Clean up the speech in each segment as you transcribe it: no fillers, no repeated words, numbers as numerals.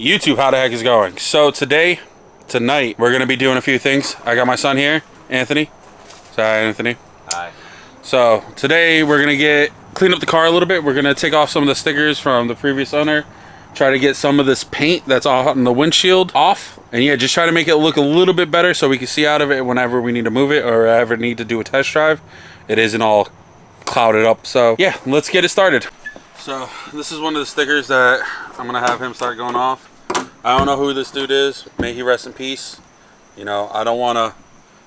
YouTube, how the heck is it going? So tonight, we're going to be doing a few things. I got my son here, Anthony. Say hi, Anthony. Hi. So today, we're going to clean up the car a little bit. We're going to take off some of the stickers from the previous owner. Try to get some of this paint that's on the windshield off. And yeah, just try to make it look a little bit better so we can see out of it whenever we need to move it or ever need to do a test drive. It isn't all clouded up. So yeah, let's get it started. So this is one of the stickers that I'm gonna have him start going off. I don't know who this dude is. May he rest in peace. You know, I don't want to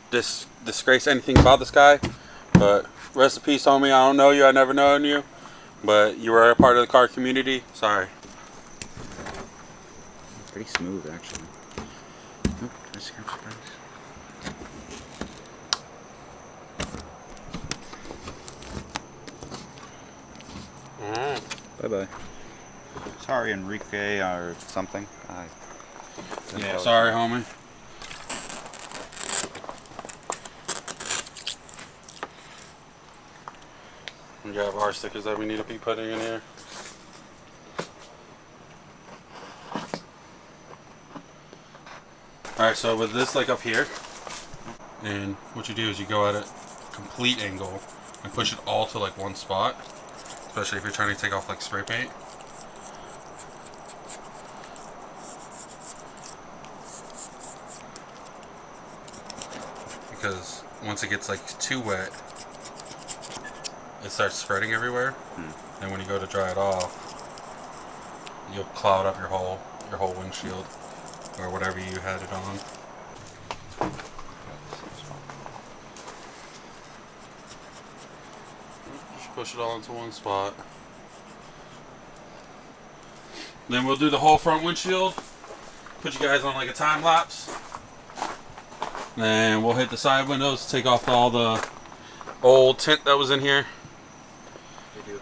disgrace anything about this guy, but rest in peace, homie. I don't know you. I never known you, but you were a part of the car community. Sorry. Pretty smooth, actually. Oop, did I scratch the brakes? Bye-bye. Sorry, Enrique, or something. Yeah, sorry, homie. We have our stickers that we need to be putting in here. Alright, so with this like up here, and what you do is you go at a complete angle and push it all to like one spot, especially if you're trying to take off like spray paint. Because once it gets like too wet, it starts spreading everywhere, and when you go to dry it off, you'll cloud up your whole windshield or whatever you had it on. Just push it all into one spot. Then we'll do the whole front windshield. Put you guys on like a time lapse. Then we'll hit the side windows, take off all the old tint that was in here.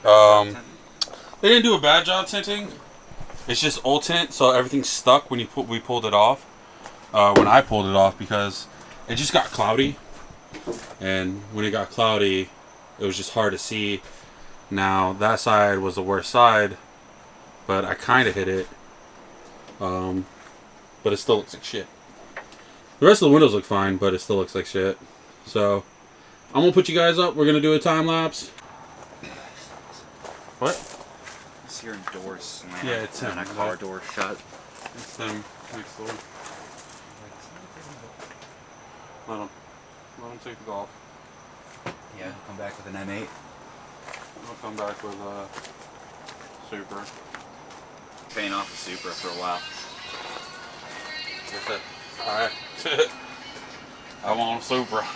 They didn't do a bad job tinting. It's just old tint, so everything's stuck when we pulled it off. When I pulled it off, because it just got cloudy, and when it got cloudy, it was just hard to see. Now that side was the worst side, but I kind of hit it, but it still looks like shit. The rest of the windows look fine, but it still looks like shit. So I'm gonna put you guys up. We're gonna do a time lapse. What? I see your doors slam. Yeah, it's him. And a car door shut. It's them next door. Let him take the golf. Yeah, come back with an M8. I'll come back with a Supra. Paying off the Supra for a while. That's it. Alright. I want a Supra.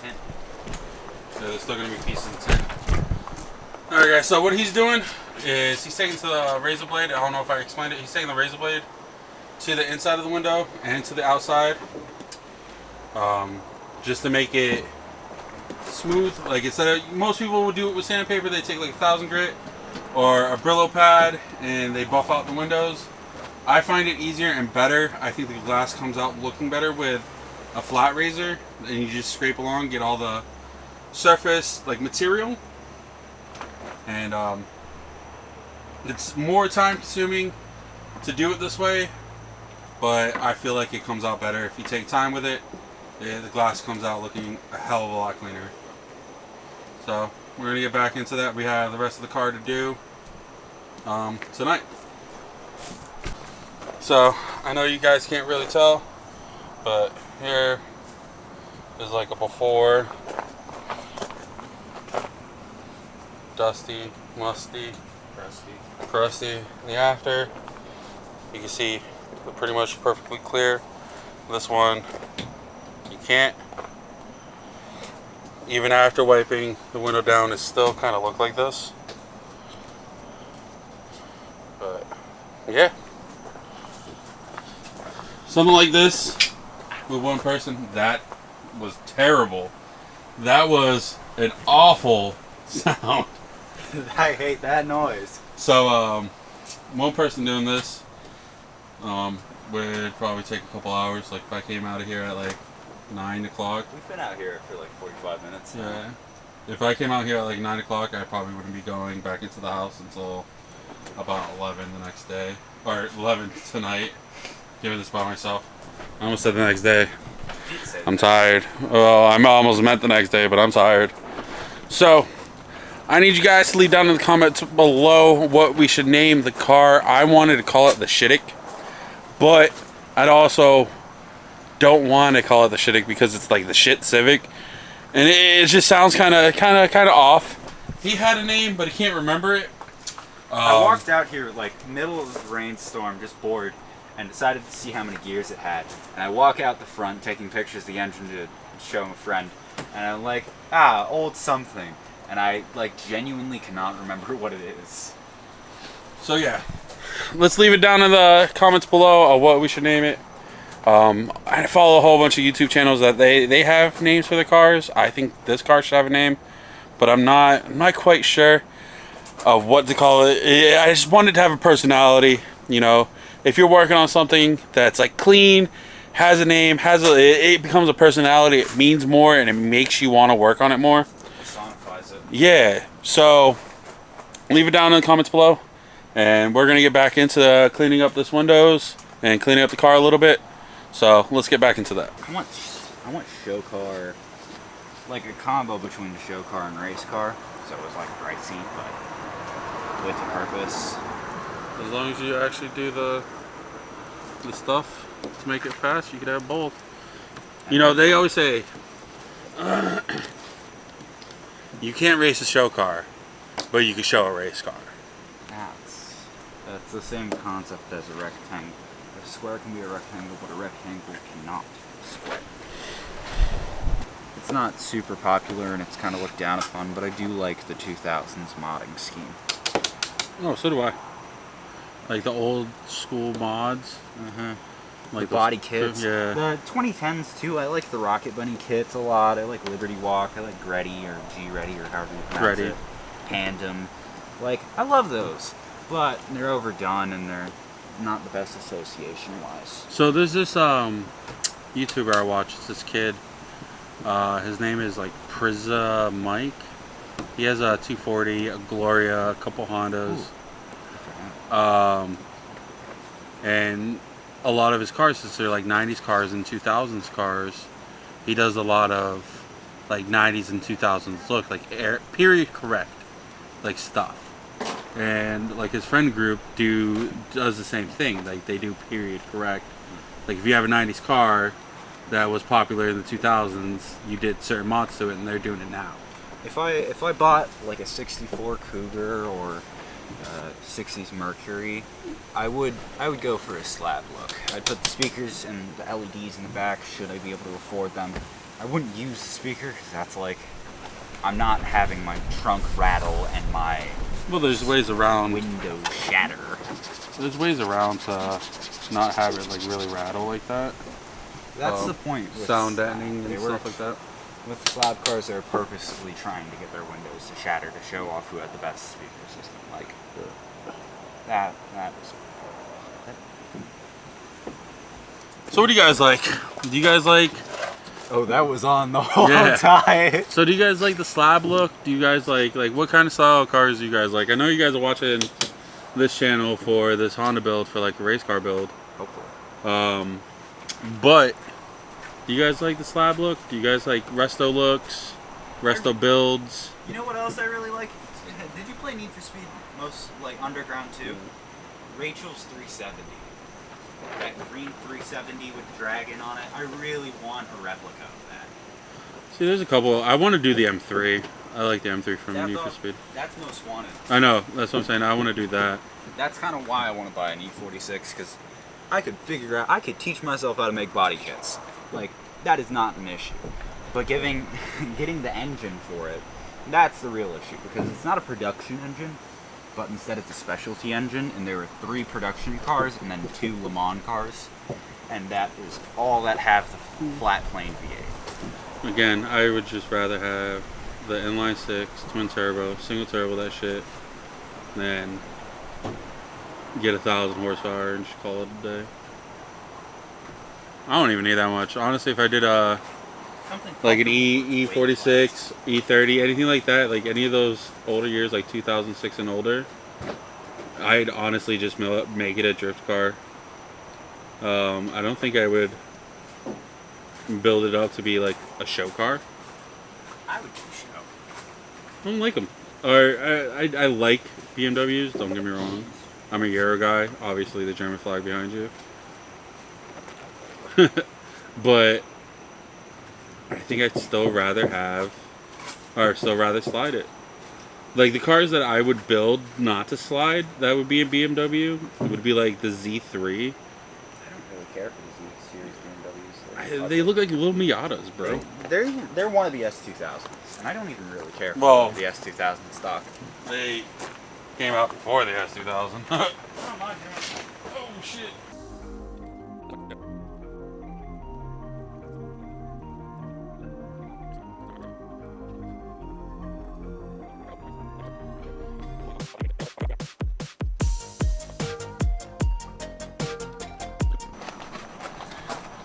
Yeah, there's still going to be pieces of tin. Alright guys, so what he's doing is he's taking to the razor blade. I don't know if I explained it. He's taking the razor blade to the inside of the window and to the outside. Just to make it smooth. Like instead of, most people would do it with sandpaper. They take like 1000 grit or a Brillo pad and they buff out the windows. I find it easier and better. I think the glass comes out looking better with a flat razor, and you just scrape along, get all the surface like material, and it's more time consuming to do it this way, but I feel like it comes out better if you take time with it. The glass comes out looking a hell of a lot cleaner. So we're gonna get back into that. We have the rest of the car to do tonight. So I know you guys can't really tell, but here is like a before. Dusty, musty, crusty. In the after, you can see they're pretty much perfectly clear. This one, you can't. Even after wiping the window down, it still kind of look like this. But yeah, something like this with one person, that was terrible. That was an awful sound. I hate that noise. So, one person doing this would probably take a couple hours. Like if I came out of here at like 9 o'clock. We've been out here for like 45 minutes. Yeah. If I came out here at like 9 o'clock, I probably wouldn't be going back into the house until about 11 the next day. Or 11 tonight. Doing this by myself. I almost said the next day. I'm tired. Well, I almost meant the next day, but I'm tired. So, I need you guys to leave down in the comments below what we should name the car. I wanted to call it the Shittick, but I'd also don't want to call it the Shittick because it's like the shit Civic, and it just sounds kind of off. He had a name, but he can't remember it. I walked out here like middle of the rainstorm, just bored, and decided to see how many gears it had. And I walk out the front, taking pictures of the engine to show a friend, and I'm like, old something. And I like genuinely cannot remember what it is. So yeah, let's leave it down in the comments below of what we should name it. I follow a whole bunch of YouTube channels that they have names for the cars. I think this car should have a name, but I'm not quite sure of what to call it. I just wanted to have a personality, you know. If you're working on something that's like clean, has a name, it becomes a personality. It means more, and it makes you want to work on it more. Personifies it. Yeah. So leave it down in the comments below, and we're gonna get back into cleaning up this windows and cleaning up the car a little bit. So let's get back into that. I want show car, like a combo between the show car and race car. So it was like pricey, but with a purpose. As long as you actually do the stuff to make it fast, you could have both. You know, they always say you can't race a show car, but you can show a race car. That's the same concept as a rectangle. A square can be a rectangle, but a rectangle cannot be a square. It's not super popular and it's kind of looked down upon, but I do like the 2000s modding scheme. Oh, so do I. Like the old school mods. Like the body kits. Yeah. The 2010s too. I like the Rocket Bunny kits a lot. I like Liberty Walk. I like Greddy or G-Ready or however you pronounce it. Tandem. Like, I love those. But they're overdone and they're not the best association-wise. So there's this YouTuber I watch. It's this kid. His name is like Prizza Mike. He has a 240, a Gloria, a couple Hondas. Ooh. And a lot of his cars, since they're like 90s cars and 2000s cars, he does a lot of like 90s and 2000s look, like period correct, like stuff. And like his friend group does the same thing. Like they do period correct. Like if you have a 90s car that was popular in the 2000s, you did certain mods to it, and they're doing it now. If I bought like a 64 Cougar or 60s Mercury, I would go for a slab look. I'd put the speakers and the LEDs in the back should I be able to afford them. I wouldn't use the speaker because that's like, I'm not having my trunk rattle and my there's ways around window shatter. There's ways around to not have it like really rattle like that. That's the point. Sound deadening and stuff like that. With slab cars, they're purposely trying to get their windows to shatter to show off who had the best speaker system. Like that was. So what do you guys like? Do you guys like? Oh, that was on the whole time. So do you guys like the slab look? Do you guys like what kind of style of cars do you guys like? I know you guys are watching this channel for this Honda build, for like a race car build. Hopefully. But do you guys like the slab look? Do you guys like resto looks, resto builds? You know what else I really like? Did you play Need for Speed most, like Underground 2? Rachel's 370. That green 370 with the dragon on it. I really want a replica of that. See, there's a couple. I want to do the M3. I like the M3 from Need for Speed. That's most wanted. I know. That's what I'm saying. I want to do that. That's kind of why I want to buy an E46, because I could teach myself how to make body kits. Like, that is not an issue. But getting the engine for it, that's the real issue, because it's not a production engine. but instead it's a specialty engine, and there were 3 production cars and then 2 Le Mans cars, and that is all that have the flat plane V8. Again, I would just rather have the inline 6, twin turbo, single turbo, that shit, than get 1,000 horsepower and just call it a day. I don't even need that much. Honestly, if I did like an E46, E30, anything like that, like any of those older years, like 2006 and older, I'd honestly just make it a drift car. I don't think I would build it up to be like a show car. I would do show. I don't like them. Or I like BMWs, don't get me wrong. I'm a Euro guy, obviously the German flag behind you. But I think I'd still rather slide it. Like the cars that I would build not to slide, that would be a BMW, would be like the Z3. I don't really care for the Z series BMWs. They look like little Miatas, bro. They're one of the S2000s, and I don't even really care for the S2000 stock. They came out before the S2000. Oh shit.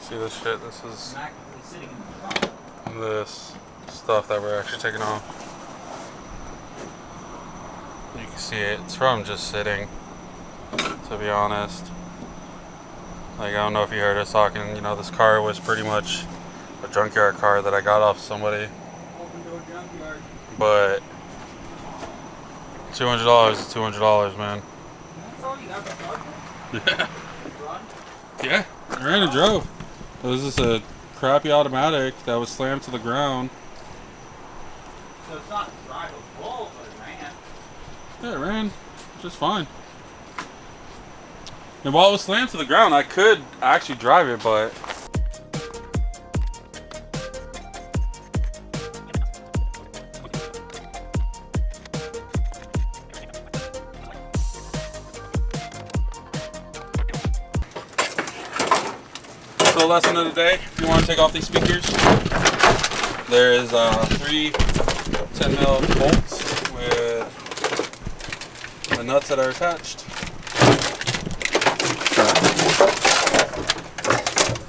See this shit? This is this stuff that we're actually taking off. You can see it. It's from just sitting, to be honest. Like, I don't know if you heard us talking, you know, this car was pretty much a junkyard car that I got off somebody. But $200 is $200, man. That's all you got to Yeah. Yeah, I ran and drove. It was just a crappy automatic that was slammed to the ground. So it's not drivable, but it ran. Yeah, it ran just fine. And while it was slammed to the ground, I could actually drive it, but so lesson of the day, if you want to take off these speakers, there is 3 10mm bolts with the nuts that are attached.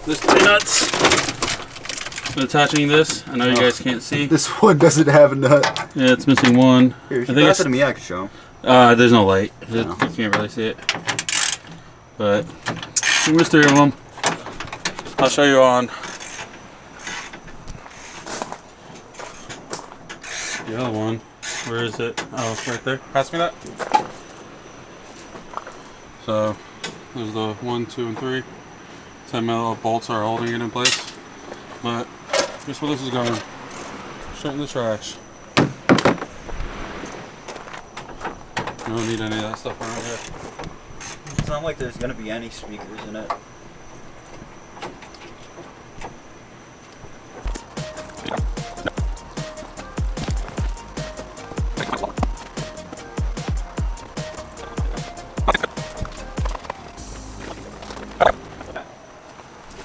There's 3 nuts. I'm attaching this. I know you guys can't see. This one doesn't have a nut. Yeah, it's missing one. Here, I think pass it to me, I can show him. there's no light. You can't really see it. But there's 3 of them. I'll show you on the other one. Where is it? Oh, it's right there. Pass me that. So there's the 1, 2, and 3. 10mm bolts are holding it in place. But guess where this is going? Straight in the trash. You don't need any of that stuff around here. It's not like there's going to be any speakers in it.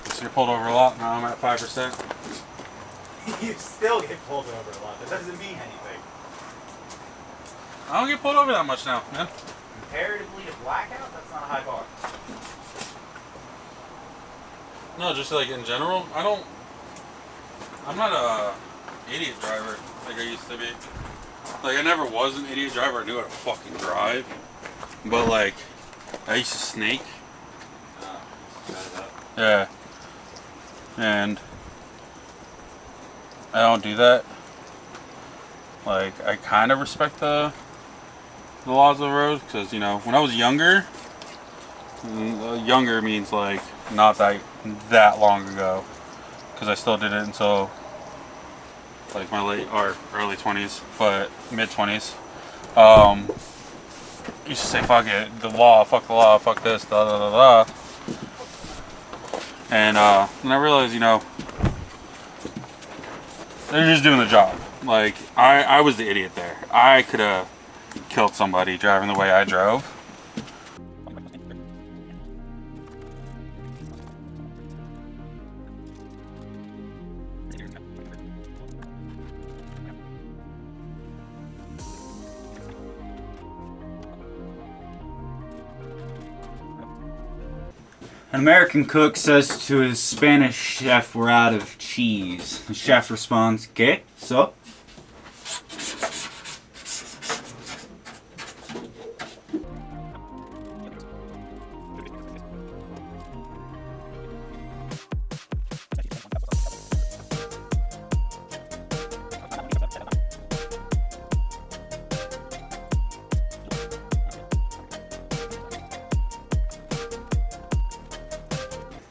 So you're pulled over a lot. Now I'm at 5%. You still get pulled over a lot. That doesn't mean anything. I don't get pulled over that much now, man. Comparatively to blackout, that's not a high bar. No, just like in general, I'm not a idiot driver like I used to be. Like I never was an idiot driver. I knew how to fucking drive, but like I used to snake. Yeah, and I don't do that. Like I kind of respect the laws of the road because, you know, when I was younger, younger means like not that long ago, because I still did it until like my late or early 20s, but mid 20s. Used to say fuck it, the law, fuck this, da da da da. And I realized, you know, they're just doing the job. Like I was the idiot there. I could have killed somebody driving the way I drove. An American cook says to his Spanish chef, "We're out of cheese." The chef responds, "¿Qué? So?"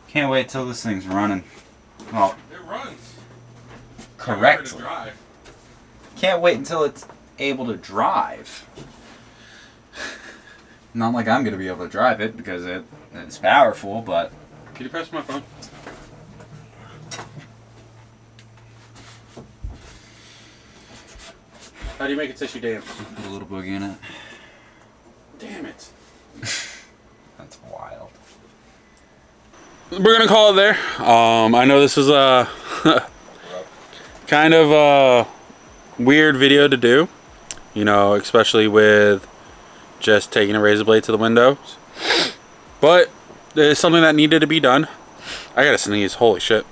Can't wait till this thing's running. Well, It runs. correctly. Drive. Can't wait until it's able to drive. Not like I'm gonna be able to drive it because it's powerful, but Can you press my phone? How do you make it taste your dance? put a little boogie in it. Damn it. That's wild. We're gonna call it there. I know this is a kind of a weird video to do, you know, especially with just taking a razor blade to the windows, but it's something that needed to be done. I gotta sneeze, holy shit.